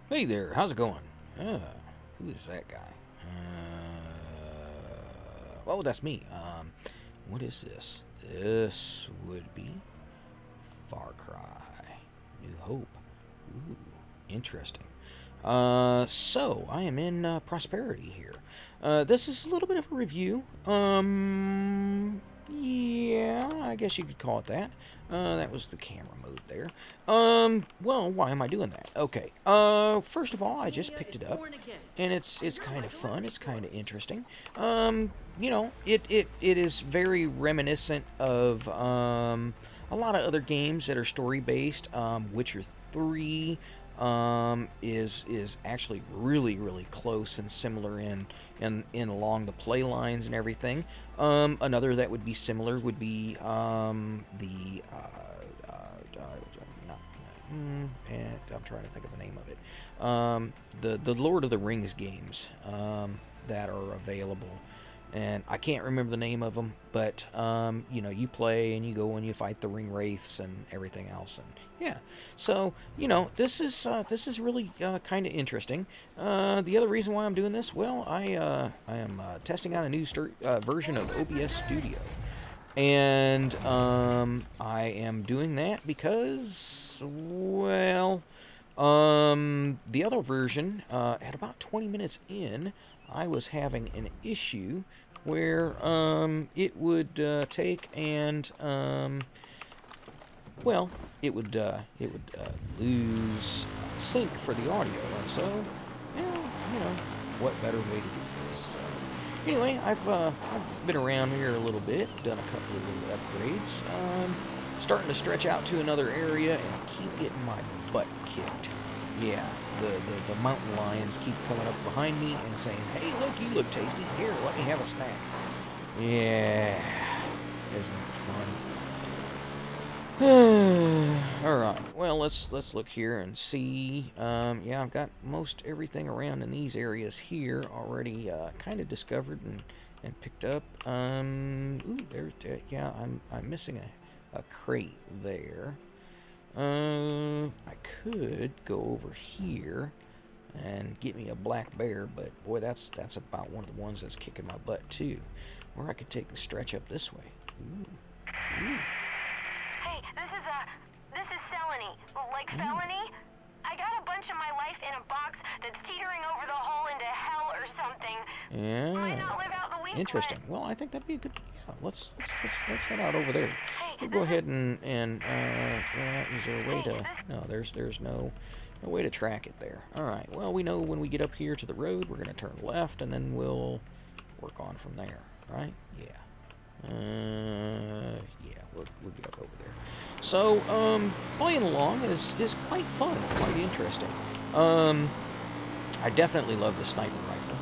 Hey there, how's it going? Who is that guy? Oh, that's me. What is this? This would be Far Cry, New Hope. Ooh, interesting. So I am in Prosperity here. This is a little bit of a review. Yeah, I guess you could call it that. That was the camera mode there. Well, why am I doing that? Okay. First of all, I just picked it up, and it's kind of fun. It's kind of interesting. It is very reminiscent of a lot of other games that are story based. Witcher 3 is actually really close and similar in along the play lines and everything. Another that would be similar would be the not, and I'm trying to think of the name of it. The Lord of the Rings games that are available, and I can't remember the name of them, but you play and you go and you fight the ring wraiths and everything else, and yeah. So this is really kind of interesting. The other reason why I'm doing this, well, I am testing out a new version of OBS Studio, and I am doing that because, well, the other version, at about 20 minutes in, I was having an issue where it would take and well, it would lose sync for the audio, and so what better way to do this? Anyway, I've been around here a little bit, done a couple of little upgrades, starting to stretch out to another area, and I keep getting my butt kicked. Yeah, the mountain lions keep coming up behind me and saying, "Hey, look, you look tasty. Here, let me have a snack." Yeah, isn't it fun? All right. Well, let's look here and see. Yeah, I've got most everything around in these areas here already kind of discovered and picked up. Ooh, there's yeah. I'm missing a crate there. I could go over here and get me a black bear, but boy, that's about one of the ones that's kicking my butt too. Or I could take the stretch up this way. Ooh. Ooh. Hey, this is Felony. Like felony? I got a bunch of my life in a box that's teetering over the hole into hell or something. Yeah. Might not live out the week. Interesting. Well, I think that'd be a good. Yeah, let's head out over there. We'll go ahead and is there a way to? No, there's no way to track it there. All right. Well, we know when we get up here to the road, we're gonna turn left, and then we'll work on from there. Right? Yeah. Yeah. We'll get up over there. So, playing along is quite fun, quite interesting. I definitely love the sniper rifle.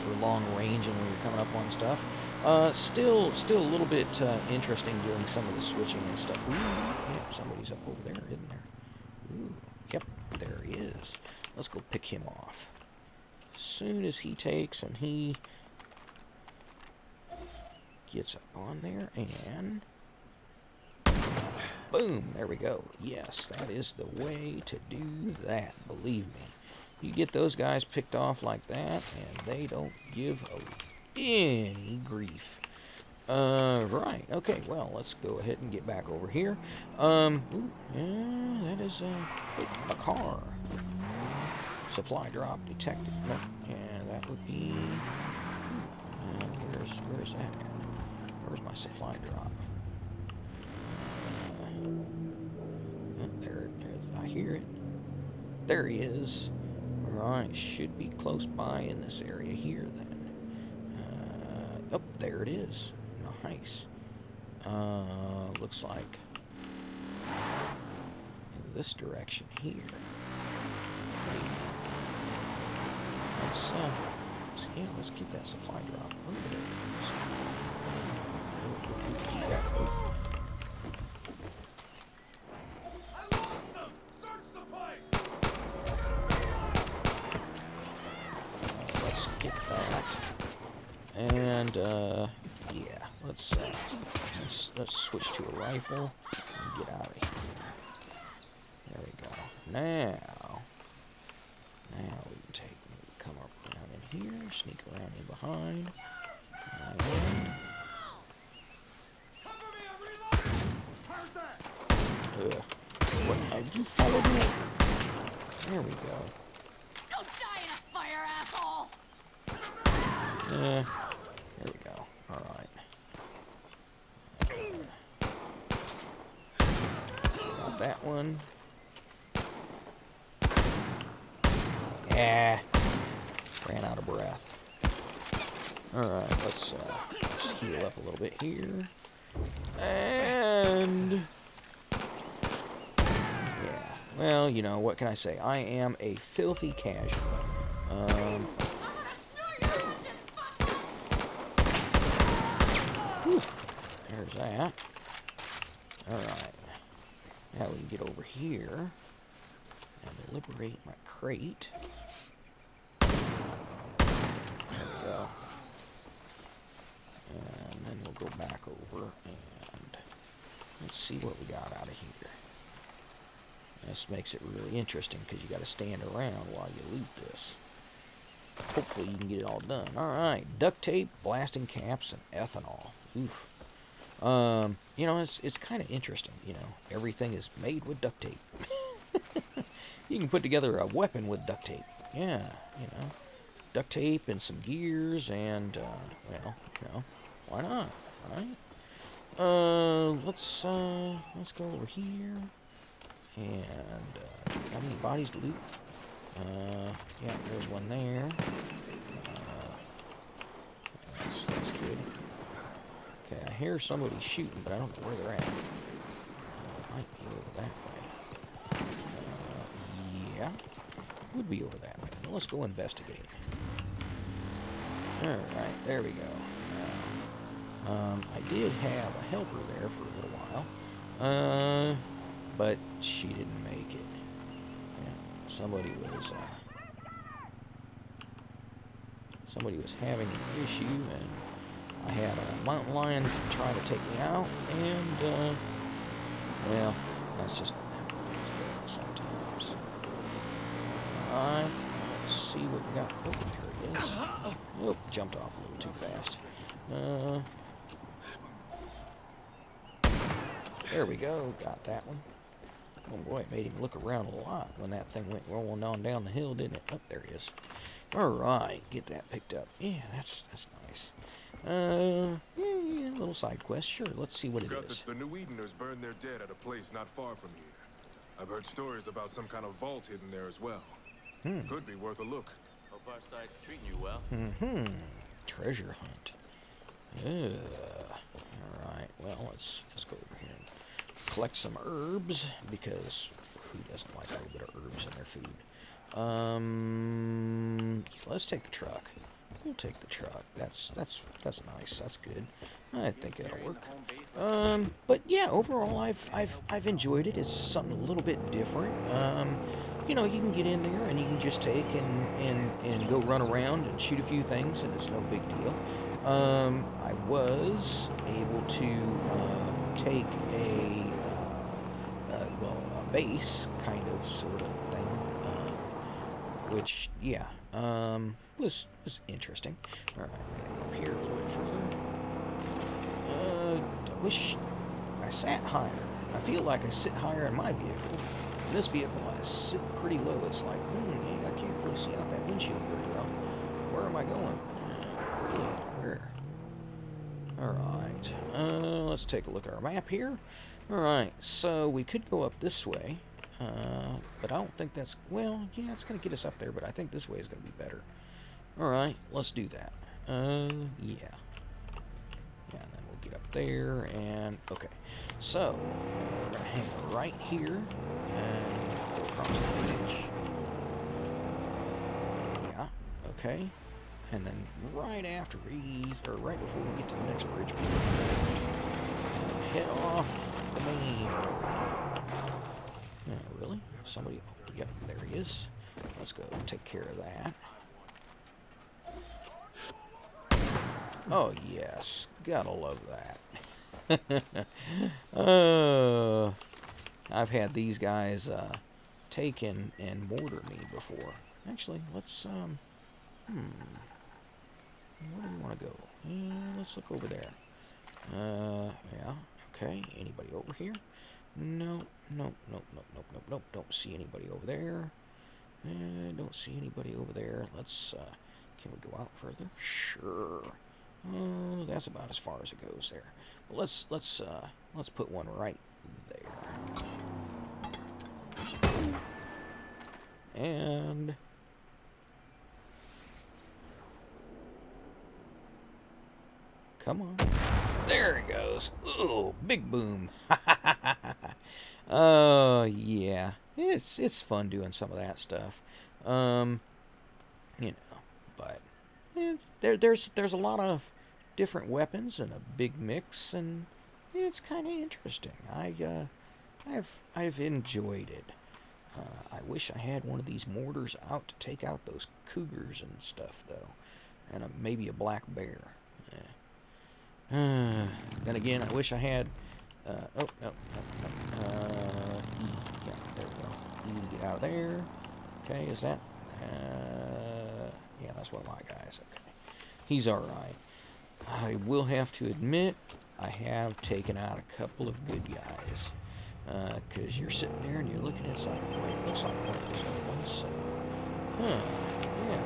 For long range and when you're coming up on stuff. Still a little bit interesting doing some of the switching and stuff. Ooh, yep, somebody's up over there, isn't there? Ooh, yep, there he is. Let's go pick him off. As soon as he takes and he gets up on there and boom, there we go. Yes, that is the way to do that, believe me. You get those guys picked off like that, and they don't give any grief. Right, okay, well, let's go ahead and get back over here. Ooh, yeah, that is a car. Supply drop detected. No, yeah, that would be... where's that at? Where's my supply drop? There, I hear it. There he is. Alright, should be close by in this area here then. Oh, there it is. Nice. Looks like in this direction here. Let's get that supply drop. Oh, there it is. Get that, and yeah, let's switch to a rifle and get out of here. There we go. Now Sneak around in behind. And... Ugh. What? You followed me? There we go. Don't die in a fire, asshole! Yeah. There we go. Alright. Got that one. Yeah. Ran out of breath. Alright, let's heal up a little bit here. And... yeah. Well, you know, what can I say? I am a filthy casual. Whew. There's that. Alright. Now we can get over here and liberate my crate. There we go. And then we'll go back over and let's see what we got out of here. This makes it really interesting because you got to stand around while you loot this. Hopefully you can get it all done. Alright, duct tape, blasting caps, and ethanol. Oof. You know, it's kind of interesting, you know. Everything is made with duct tape. You can put together a weapon with duct tape. Yeah, you know. Duct tape and some gears and, well, you know, why not, right? Let's go over here. And, how many bodies to loot? Yeah, there's one there. That's good. Okay, I hear somebody shooting, but I don't know where they're at. Might be over that way. Yeah, would be over that way. Well, let's go investigate. Alright, there we go. I did have a helper there for a little while. But she didn't make it. Yeah, somebody was having an issue, and I had a mountain lion try to take me out, and well, that's just sometimes. Alright, let's see what we got. Oh, there it is. Oh, jumped off a little too fast. There we go, got that one. Oh boy, it made him look around a lot when that thing went rolling on down the hill, didn't it? Oh, there he is. Alright, get that picked up. Yeah, that's nice. Yeah, a little side quest. Sure, let's see what it is. The New Edeners burned their dead at a place not far from here. I've heard stories about some kind of vault hidden there as well. Could be worth a look. Hope our side's treating you well. Treasure hunt. Alright, well, let's go over here and collect some herbs, because who doesn't like a little bit of herbs in their food? Let's take the truck. We'll take the truck. That's nice. That's good. I think it'll work. But yeah, overall, I've enjoyed it. It's something a little bit different. You know, you can get in there and you can just take and go run around and shoot a few things, and it's no big deal. I was able to take a base kind of sort of thing, which yeah, was interesting. All right, up here a little bit further. I wish I sat higher. I feel like I sit higher in my vehicle. In this vehicle, I sit pretty low. It's like, yeah, I can't really see out that windshield very well. Where am I going? Really? Where? Alright, let's take a look at our map here. Alright, so we could go up this way, but I don't think that's, well, yeah, it's going to get us up there, but I think this way is going to be better. Alright, let's do that. Yeah. Yeah, and then we'll get up there, and, okay. So, we're going to hang right here, and go across the bridge. Yeah, okay. And then right after right before we get to the next bridge, head off the main road. Really? Somebody, yep, there he is. Let's go take care of that. Oh, yes. Gotta love that. I've had these guys take and mortar me before. Actually, let's, Where do we want to go? Let's look over there. Yeah. Okay. Anybody over here? No. Nope. Nope. Nope. Nope. Nope. Nope. Don't see anybody over there. Don't see anybody over there. Let's. Can we go out further? Sure. That's about as far as it goes there. But let's put one right there. And come on. There it goes. Ooh, big boom. Oh, yeah. It's fun doing some of that stuff. You know, but there's a lot of different weapons and a big mix, and it's kind of interesting. I've enjoyed it. I wish I had one of these mortars out to take out those cougars and stuff, though, and maybe a black bear. Then again, I wish I had. Oh no, no, no. Yeah, there we go. You need to get out of there. Okay, is that? Yeah, that's one of my guys. Okay, he's all right. I will have to admit, I have taken out a couple of good guys. Because you're sitting there and you're looking at something. Wait, it looks like one of those other ones. So, yeah.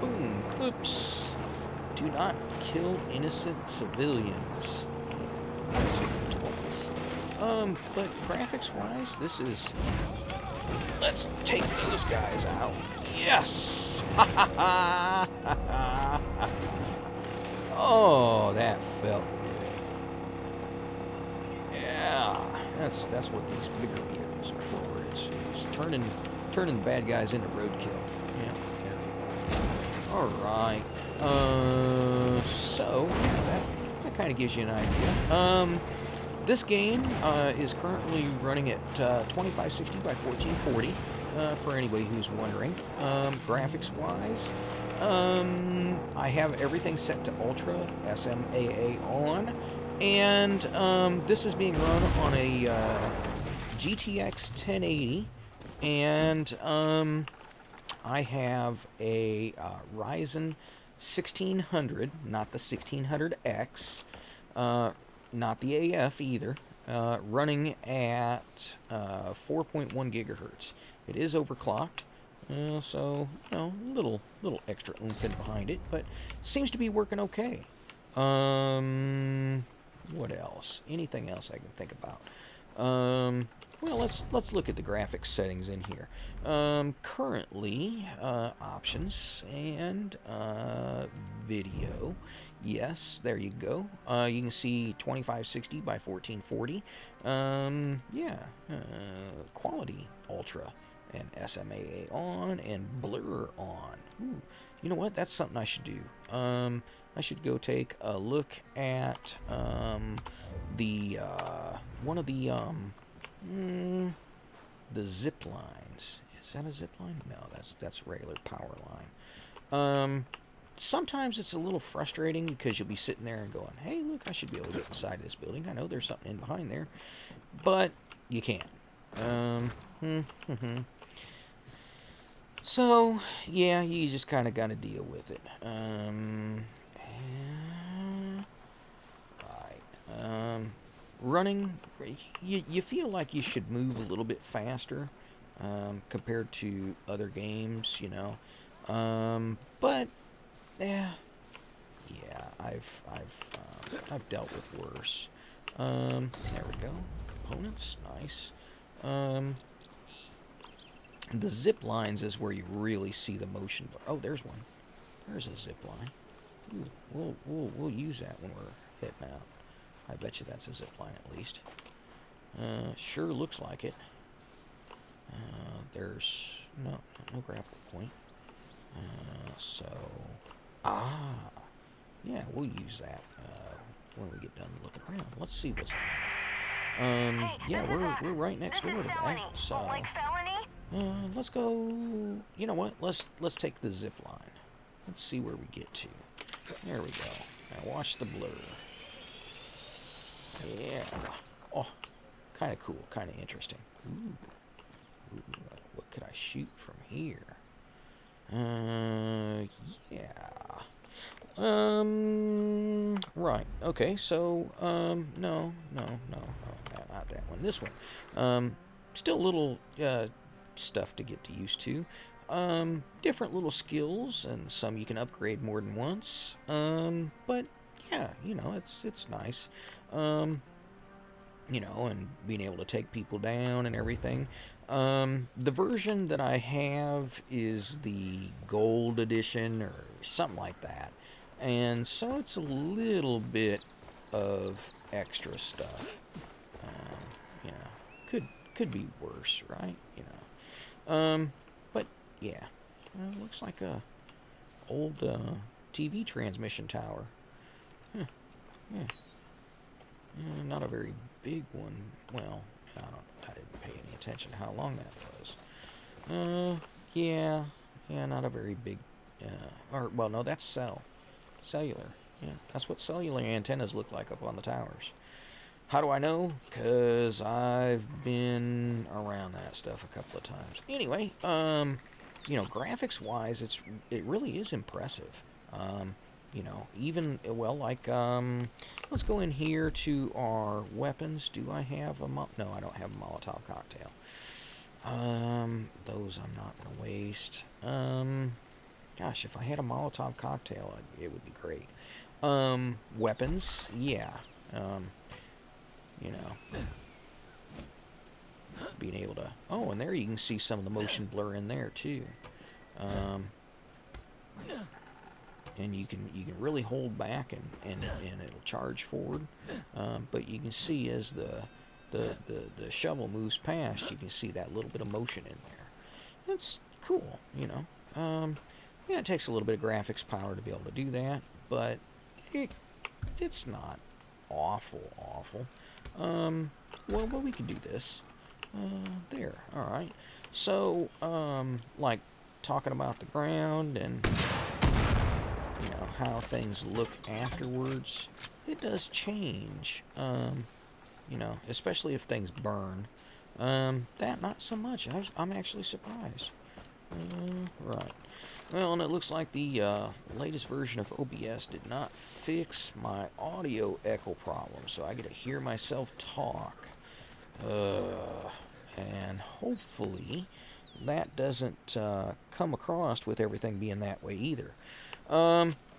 Well, boom. Oops. Do not kill innocent civilians. But graphics-wise, this is... Let's take those guys out. Yes! Oh, that felt good. Yeah, that's what these bigger vehicles are for. It's turning the bad guys into roadkill. Yeah, there we go. All right. So yeah, that kind of gives you an idea. This game is currently running at 2560 by 1440, for anybody who's wondering. Graphics-wise, I have everything set to Ultra, SMAA on, and this is being run on a GTX 1080, and I have a Ryzen 1600, not the 1600X, not the AF either, running at 4.1 gigahertz. It is overclocked, so you know, little extra oomph in behind it, but seems to be working okay. What else? Anything else I can think about? Well, let's look at the graphics settings in here. Currently, options and video. Yes, there you go. You can see 2560 by 1440. Yeah, quality ultra and SMAA on and blur on. Ooh, you know what? That's something I should do. I should go take a look at the one of the zip lines. Is that a zip line? No, that's a regular power line. Sometimes it's a little frustrating because you'll be sitting there and going, hey, look, I should be able to get inside this building. I know there's something in behind there. But you can't. So, yeah, you just kind of got to deal with it. Right. Running, you feel like you should move a little bit faster compared to other games, you know. But yeah, I've dealt with worse. There we go. Components, nice. The zip lines is where you really see the motion. Oh, there's one. There's a zip line. Ooh, we'll use that when we're hitting out. I bet you that's a zip line at least. Sure looks like it. There's no grapple point. Yeah, we'll use that when we get done looking around. Let's see what's. Yeah, we're right next door to that. So, let's go. You know what? Let's take the zip line. Let's see where we get to. There we go. Now watch the blur. Yeah. Oh, kind of cool, kind of interesting. Ooh, what could I shoot from here? Yeah. Right. Okay, so, no, not that one. This one. Still little, stuff to get used to. Different little skills, and some you can upgrade more than once. But, yeah, it's nice. Um, and being able to take people down and everything. The version that I have is the gold edition or something like that. And so it's a little bit of extra stuff. Um, you know, could be worse, right? But yeah, looks like a old TV transmission tower. Huh, yeah. Not a very big one. Well, I didn't pay any attention to how long that was. Yeah, not a very big. Well, no, that's cellular. Yeah, that's what cellular antennas look like up on the towers. How do I know? Because I've been around that stuff a couple of times. Anyway, graphics-wise, it really is impressive. Even, well, like, let's go in here to our weapons. Do I have no, I don't have a Molotov cocktail. Those I'm not going to waste. Gosh, if I had a Molotov cocktail, it would be great. Weapons, yeah. Being able to... Oh, and there you can see some of the motion blur in there, too. And you can really hold back and it'll charge forward. But you can see as the shovel moves past, you can see that little bit of motion in there. That's cool, Yeah, it takes a little bit of graphics power to be able to do that, but it's not awful. Well, we can do this. There, alright. So, like, talking about the ground and, how things look afterwards, it does change, especially if things burn. That, not so much. I'm actually surprised. Right. Well, and it looks like the latest version of OBS did not fix my audio echo problem, so I get to hear myself talk. And hopefully that doesn't come across with everything being that way either.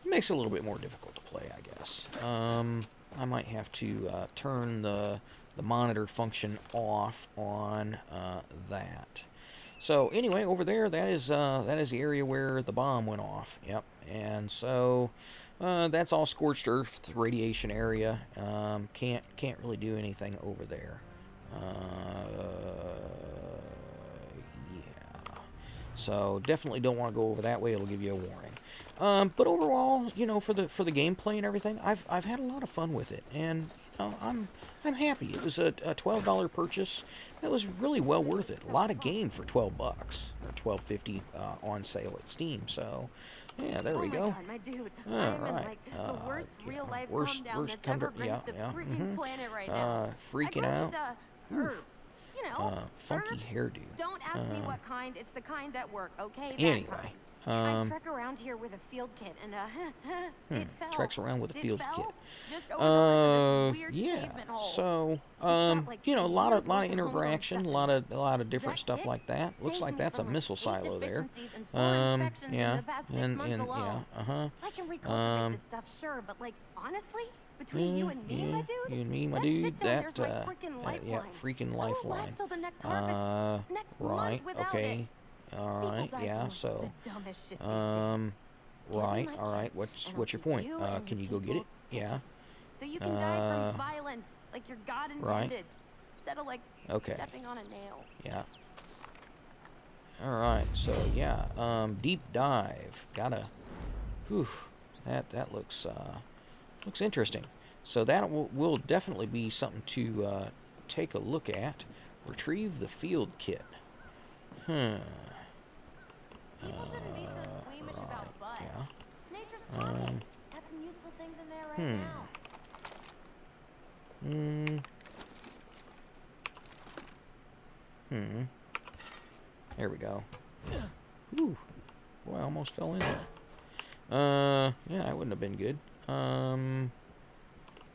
Makes it a little bit more difficult to play, I guess. I might have to turn the monitor function off on that. So anyway, over there, that is the area where the bomb went off. Yep, and so that's all scorched earth radiation area. Can't really do anything over there. Yeah. So definitely don't want to go over that way. It'll give you a warning. But overall, for the gameplay and everything, I've had a lot of fun with it, and I'm happy. It was a $12 purchase. That was really well worth it. A lot of game for $12 or $12.50 on sale at Steam. So, yeah, there we go. God, my dude, All I'm in right. like the worst real life worst calm down that's ever graced the freaking planet right now. Freaking I out. grow these, herbs. Funky herbs. hairdo. Don't ask me what kind. It's the kind that work, okay? That Anyway, kind. I trek around here with a field kit, and it fell. Treks around with a field kit. Just over this weird Yeah. pavement hole. So, a lot of interaction, a lot of different stuff like that. Looks like that's a missile silo there. Yeah, and yeah, I can recultivate this stuff, sure, but like honestly, between you and me, my dude, you and me, my that dude, shit down there's my freaking lifeline. yeah, freaking I won't lifeline. last till the next harvest, next Right, month without okay. it. All right, People die yeah, from so, the dumbest shit these days. right, my all right, kit, what's and your I'll point? keep you and Can you go get it? people Yeah, So you can die from violence, like your God Right. intended, instead of like Okay. stepping on a nail. yeah. All right, so, yeah, deep dive, gotta, whew, that looks interesting. So that will definitely be something to take a look at. Retrieve the field kit. People shouldn't be so squeamish about butts. Yeah. Nature's pocket. Got some useful things in there right now. There we go. Ooh. Boy, I almost fell in there. Yeah, that wouldn't have been good.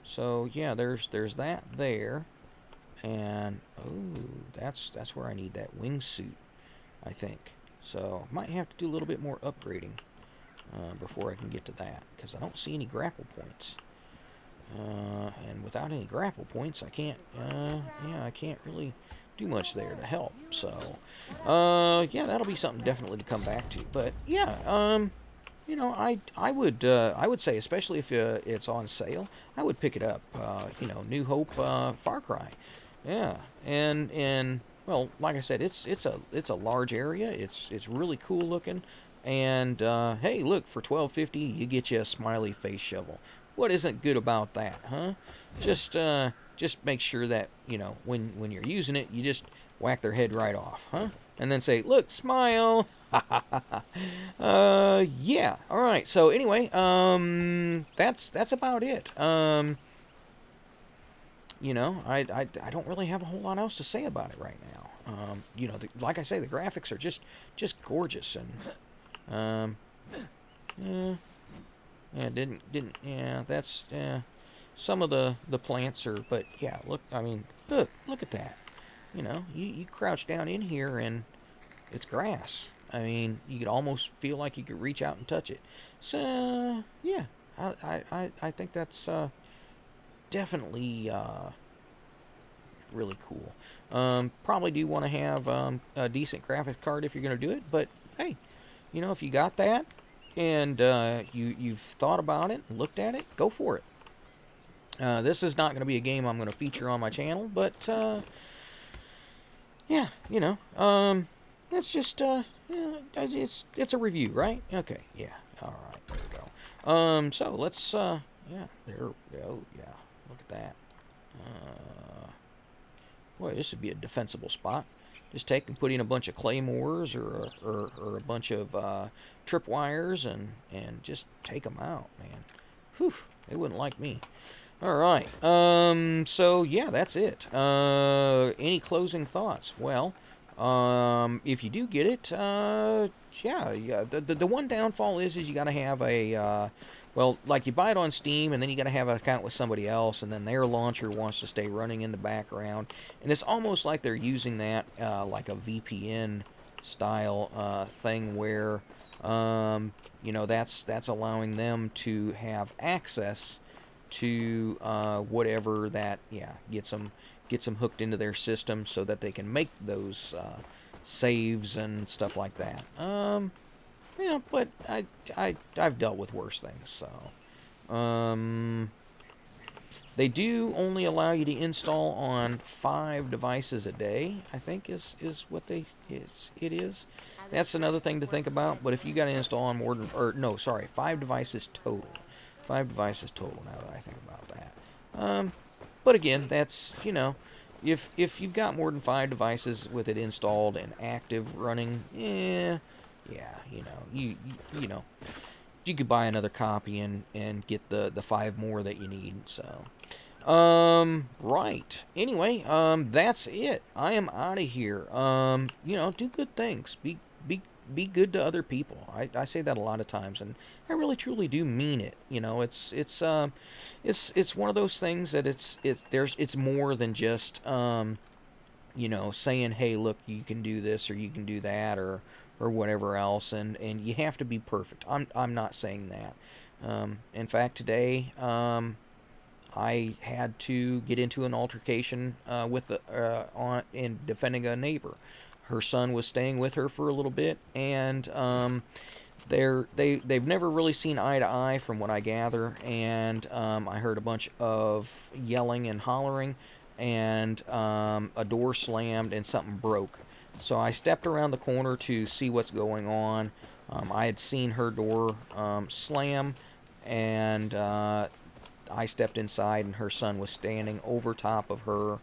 So yeah, there's that there, and oh, that's where I need that wingsuit, I think. So might have to do a little bit more upgrading before I can get to that, because I don't see any grapple points. And without any grapple points, I can't. Yeah, I can't really do much there to help. So, yeah, that'll be something definitely to come back to. But yeah, you know, I would say, especially if it's on sale, I would pick it up. You know, New Hope, Far Cry, yeah, and well, like I said, it's a large area. It's really cool looking, and hey, look, for $12.50 you get you a smiley face shovel. What isn't good about that, huh? Just make sure that you know when you're using it, you just whack their head right off, huh? And then say, look, smile. Yeah. All right. So anyway, that's about it. You know, I don't really have a whole lot else to say about it right now. You know, like I say, the graphics are just gorgeous, and yeah, yeah, yeah, that's some of the plants are, but yeah, look, I mean, look at that. You know, you crouch down in here and it's grass. I mean, you could almost feel like you could reach out and touch it. So, yeah, I think that's definitely really cool. Probably do want to have a decent graphics card if you're going to do it, but hey, you know, if you got that and you've thought about it, looked at it, go for it. This is not going to be a game I'm going to feature on my channel, but yeah, you know, it's just yeah, it's a review, right? Okay, yeah, all right, there we go. So let's yeah, there we go, yeah, look at that. Boy, this would be a defensible spot. Just take and put in a bunch of claymores or a bunch of tripwires and just take them out, man. Whew, they wouldn't like me. All right. So yeah, that's it. Any closing thoughts? Well, if you do get it, yeah. The one downfall is you got to have a well, like you buy it on Steam, and then you got to have an account with somebody else, and then their launcher wants to stay running in the background, and it's almost like they're using that like a VPN style thing where you know that's allowing them to have access to whatever that gets them hooked into their system so that they can make those saves and stuff like that. Yeah, but I've dealt with worse things. So they do only allow you to install on 5 devices a day, I think is what it is. That's another thing to think about. But if you got to install on more than, or no, sorry, 5 devices total. 5 devices total, now that I think about that. But again, that's, you know, if you've got more than 5 devices with it installed and active running, yeah, you know, you know, you could buy another copy and get the 5 more that you need. So, right. Anyway, that's it. I am out of here. You know, do good things. Be good to other people. I say that a lot of times, and I really truly do mean it. You know, it's one of those things that it's more than just you know, saying, hey, look, you can do this or you can do that or whatever else, and you have to be perfect. I'm not saying that. In fact, today I had to get into an altercation with in defending a neighbor. Her son was staying with her for a little bit, and they've never really seen eye to eye from what I gather, and I heard a bunch of yelling and hollering, and a door slammed and something broke. So I stepped around the corner to see what's going on. I had seen her door slam, and I stepped inside, and her son was standing over top of her,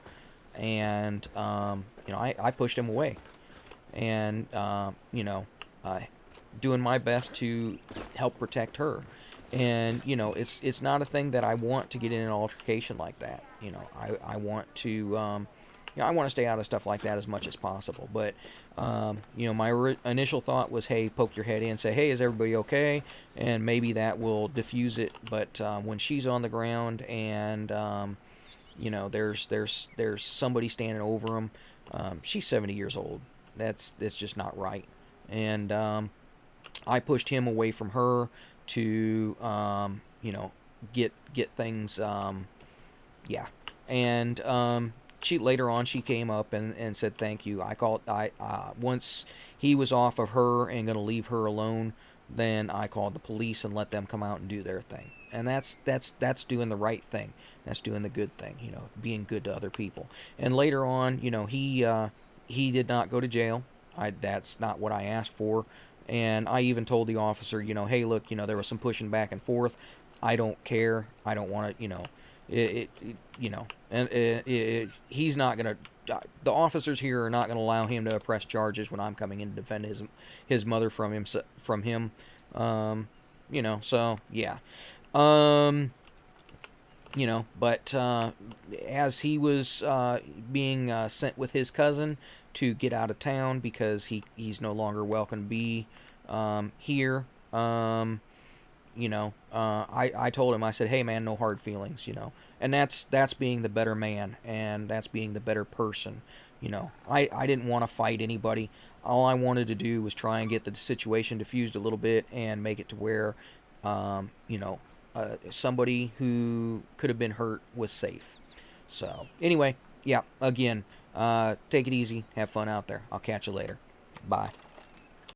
and you know, I pushed him away, and you know, doing my best to help protect her. And you know, it's not a thing that I want to get in an altercation like that. You know, I want to I want to stay out of stuff like that as much as possible. But my initial thought was, hey, poke your head in, say, hey, is everybody okay? And maybe that will diffuse it. But when she's on the ground and there's somebody standing over them, she's 70 years old. That's just not right. And I pushed him away from her to get things. Yeah, and she later on she came up and said thank you. Once he was off of her and gonna leave her alone, then I called the police and let them come out and do their thing. And that's doing the right thing. That's doing the good thing. Being good to other people. And later on, he did not go to jail. That's not what I asked for. And I even told the officer, hey, look, there was some pushing back and forth. I don't care. I don't want to, he's not going to, the officers here are not going to allow him to press charges when I'm coming in to defend his mother from him. So yeah. But as he was being sent with his cousin to get out of town because he's no longer welcome to be here, I told him, I said, hey man, no hard feelings, and that's being the better man, and that's being the better person. I didn't want to fight anybody. All I wanted to do was try and get the situation diffused a little bit and make it to where, somebody who could have been hurt was safe. So anyway, yeah, again, take it easy, have fun out there. I'll catch you later. Bye.